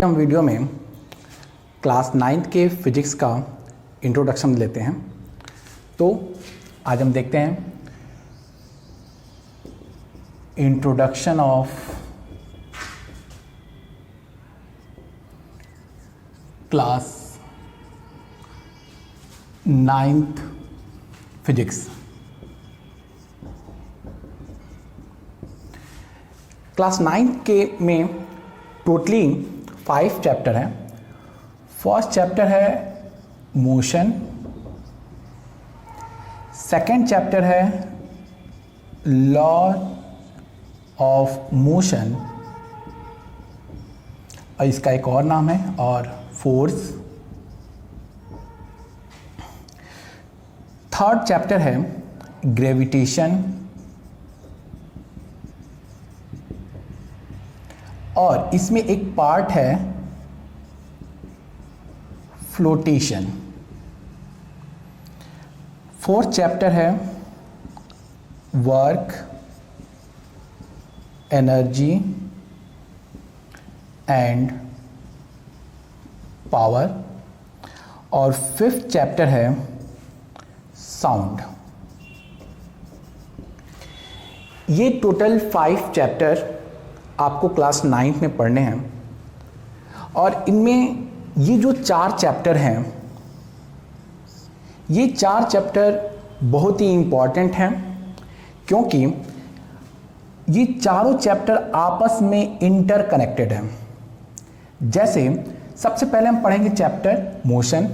हम वीडियो में class 9th के फिजिक्स का इंट्रोडक्शन लेते हैं। तो आज हम देखते हैं introduction of class 9th physics. Class 9th के में टोटली 5 चैप्टर हैं। फर्स्ट चैप्टर है मोशन, सेकंड चैप्टर है लॉ ऑफ मोशन और इसका एक और नाम है और फोर्स। थर्ड चैप्टर है ग्रेविटेशन और इसमें एक पार्ट है फ्लोटेशन। फोर्थ चैप्टर है वर्क, एनर्जी एंड पावर और फिफ्थ चैप्टर है साउंड। ये टोटल 5 चैप्टर आपको क्लास 9th में पढ़ने हैं और इनमें ये जो 4 चैप्टर हैं, ये 4 चैप्टर बहुत ही इम्पॉर्टेंट हैं क्योंकि ये चारों चैप्टर आपस में इंटरकनेक्टेड हैं। जैसे सबसे पहले हम पढ़ेंगे चैप्टर मोशन।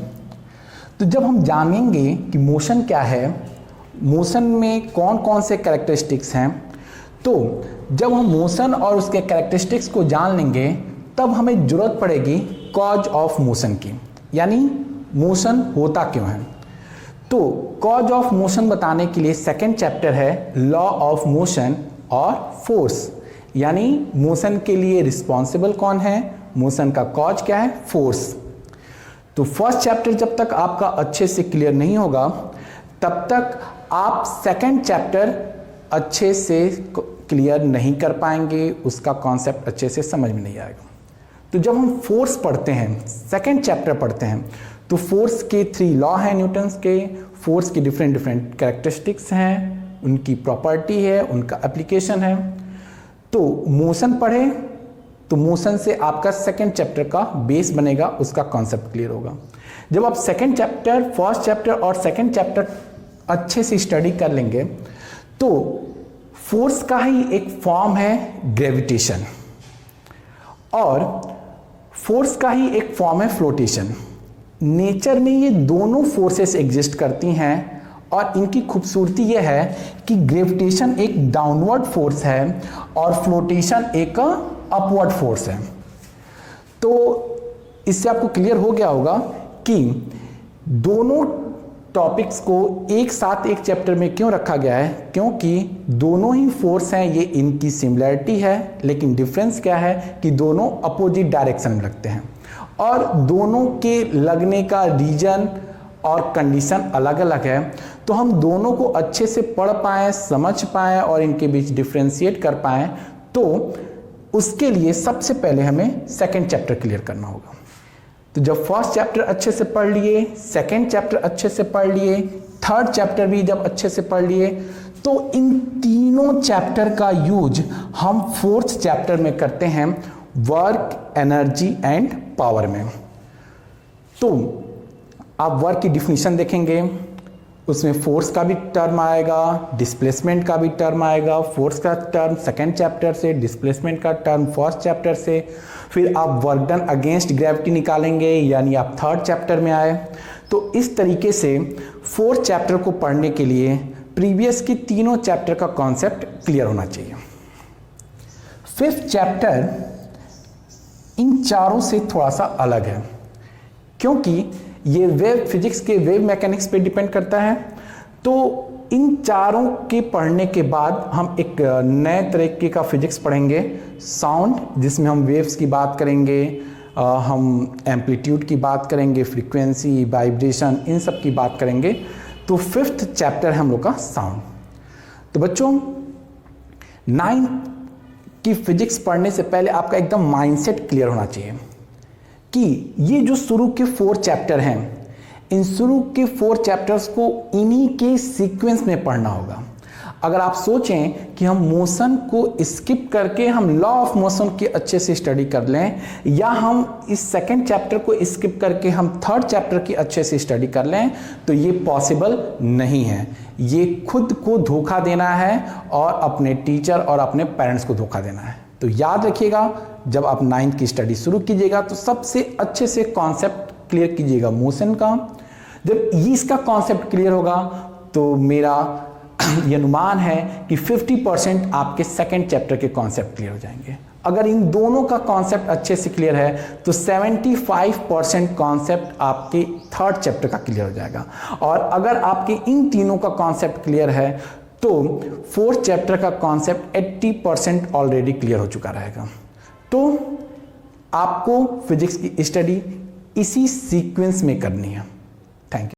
तो जब हम जानेंगे कि मोशन क्या है, मोशन में कौन कौन से कैरेक्टरिस्टिक्स हैं, तो जब हम मोशन और उसके कैरेक्टरिस्टिक्स को जान लेंगे तब हमें ज़रूरत पड़ेगी कॉज ऑफ मोशन की, यानी मोशन होता क्यों है। तो कॉज ऑफ मोशन बताने के लिए सेकंड चैप्टर है लॉ ऑफ मोशन और फोर्स, यानी मोशन के लिए रिस्पॉन्सिबल कौन है, मोशन का कॉज क्या है, फोर्स। तो फर्स्ट चैप्टर जब तक आपका अच्छे से क्लियर नहीं होगा तब तक आप सेकंड चैप्टर अच्छे से क्लियर नहीं कर पाएंगे, उसका कॉन्सेप्ट अच्छे से समझ में नहीं आएगा। तो जब हम फोर्स पढ़ते हैं, सेकंड चैप्टर पढ़ते हैं, तो फोर्स के 3 लॉ हैं न्यूटन्स के, फोर्स की डिफरेंट डिफरेंट कैरेक्टरिस्टिक्स हैं, उनकी प्रॉपर्टी है, उनका एप्लीकेशन है। तो मोशन पढ़े तो मोशन से आपका सेकंड चैप्टर का बेस बनेगा, उसका कॉन्सेप्ट क्लियर होगा। जब आप सेकंड चैप्टर, फर्स्ट चैप्टर और सेकंड चैप्टर अच्छे से स्टडी कर लेंगे तो फोर्स का ही एक फॉर्म है ग्रेविटेशन और फोर्स का ही एक फॉर्म है फ्लोटेशन। नेचर में ये दोनों फोर्सेस एग्जिस्ट करती हैं और इनकी खूबसूरती ये है कि ग्रेविटेशन एक डाउनवर्ड फोर्स है और फ्लोटेशन एक अपवर्ड फोर्स है। तो इससे आपको क्लियर हो गया होगा कि दोनों टॉपिक्स को एक साथ एक चैप्टर में क्यों रखा गया है, क्योंकि दोनों ही फोर्स हैं, ये इनकी सिमिलरिटी है, लेकिन डिफरेंस क्या है कि दोनों अपोजिट डायरेक्शन में लगते हैं और दोनों के लगने का रीजन और कंडीशन अलग अलग है। तो हम दोनों को अच्छे से पढ़ पाएँ, समझ पाएँ और इनके बीच डिफ्रेंशिएट कर पाएँ, तो उसके लिए सबसे पहले हमें सेकेंड चैप्टर क्लियर करना होगा। तो जब फर्स्ट चैप्टर अच्छे से पढ़ लिए, सेकंड चैप्टर अच्छे से पढ़ लिए, थर्ड चैप्टर भी जब अच्छे से पढ़ लिए, तो इन तीनों चैप्टर का यूज हम फोर्थ चैप्टर में करते हैं वर्क, एनर्जी एंड पावर में। तो आप वर्क की डिफिनीशन देखेंगे, उसमें फोर्स का भी टर्म आएगा, डिस्प्लेसमेंट का भी टर्म आएगा। फोर्स का टर्म सेकंड चैप्टर से, डिस्प्लेसमेंट का टर्म फर्स्ट चैप्टर से, फिर आप वर्क डन अगेंस्ट ग्रेविटी निकालेंगे, यानी आप थर्ड चैप्टर में आए। तो इस तरीके से फोर्थ चैप्टर को पढ़ने के लिए प्रीवियस की तीनों चैप्टर का कॉन्सेप्ट क्लियर होना चाहिए। फिफ्थ चैप्टर इन चारों से थोड़ा सा अलग है क्योंकि ये वेव फिजिक्स के वेव मैकेनिक्स पे डिपेंड करता है। तो इन चारों के पढ़ने के बाद हम एक नए तरीके का फिजिक्स पढ़ेंगे, साउंड, जिसमें हम वेव्स की बात करेंगे, हम एम्पलीट्यूड की बात करेंगे, फ्रीक्वेंसी, वाइब्रेशन, इन सब की बात करेंगे। तो फिफ्थ चैप्टर है हम लोग का साउंड। तो बच्चों 9th की फिजिक्स पढ़ने से पहले आपका एकदम माइंडसेट क्लियर होना चाहिए कि ये जो शुरू के 4 चैप्टर हैं, इन शुरू के 4 चैप्टर्स को इन्हीं के सीक्वेंस में पढ़ना होगा। अगर आप सोचें कि हम मोशन को स्किप करके हम लॉ ऑफ मोशन की अच्छे से स्टडी कर लें, या हम इस सेकंड चैप्टर को स्किप करके हम थर्ड चैप्टर की अच्छे से स्टडी कर लें, तो ये पॉसिबल नहीं है। ये खुद को धोखा देना है और अपने टीचर और अपने पेरेंट्स को धोखा देना है। तो याद रखिएगा, जब आप 9th की स्टडी शुरू कीजिएगा तो सबसे अच्छे से कॉन्सेप्ट क्लियर कीजिएगा मोशन का। जब इसका कॉन्सेप्ट क्लियर होगा तो मेरा ये अनुमान है कि 50% आपके सेकंड चैप्टर के कॉन्सेप्ट क्लियर हो जाएंगे। अगर इन दोनों का कॉन्सेप्ट अच्छे से क्लियर है तो 75% कॉन्सेप्ट आपके थर्ड चैप्टर का क्लियर हो जाएगा। और अगर आपके इन तीनों का कॉन्सेप्ट क्लियर है तो फोर्थ चैप्टर का कॉन्सेप्ट 80% ऑलरेडी क्लियर हो चुका रहेगा। तो आपको फिजिक्स की स्टडी इसी सीक्वेंस में करनी है।